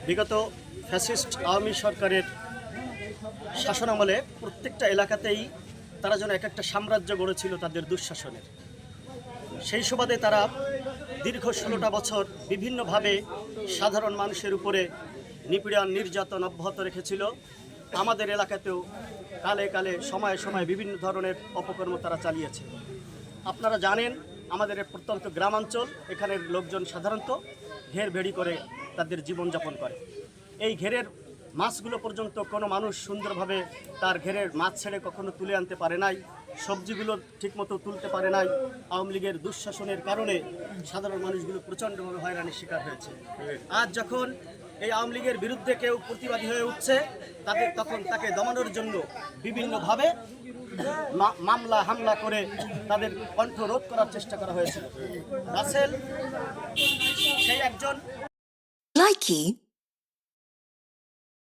বিগত ফ্যাসিস্ট আওয়ামী সরকারের শাসনামলে প্রত্যেকটা এলাকাতেই তারা যেন এক একটা সাম্রাজ্য গড়েছিল তাদের দুঃশাসনের। সেই সুবাদে তারা দীর্ঘ 16টা বছর বিভিন্নভাবে সাধারণ মানুষের উপরে নিপীড়ন নির্যাতন অব্যাহত রেখেছিল। আমাদের এলাকাতেও কালে কালে সময়ে সময়ে বিভিন্ন ধরনের অপকর্ম তারা চালিয়েছে। আপনারা জানেন, আমাদের প্রত্যন্ত গ্রামাঞ্চল, এখানের লোকজন সাধারণত ঘের বেড়ি করে তাদের জীবনযাপন করে। এই ঘেরের মাছগুলো পর্যন্ত কোনো মানুষ সুন্দরভাবে তার ঘেরের মাছ ছেড়ে কখনো তুলে আনতে পারে নাই, সবজিগুলো ঠিকমতো তুলতে পারে নাই। আওয়ামী লীগের দুঃশাসনের কারণে সাধারণ মানুষগুলো প্রচণ্ডভাবে হয়রানির শিকার হয়েছে। আজ যখন এই আওয়ামী লীগের বিরুদ্ধে কেউ প্রতিবাদী হয়ে উঠছে, তখন তাকে দমানোর জন্য বিভিন্নভাবে মামলা হামলা করে তাদের কণ্ঠ রোধ করার চেষ্টা করা হয়েছিল। রাসেল সেই একজন। Likey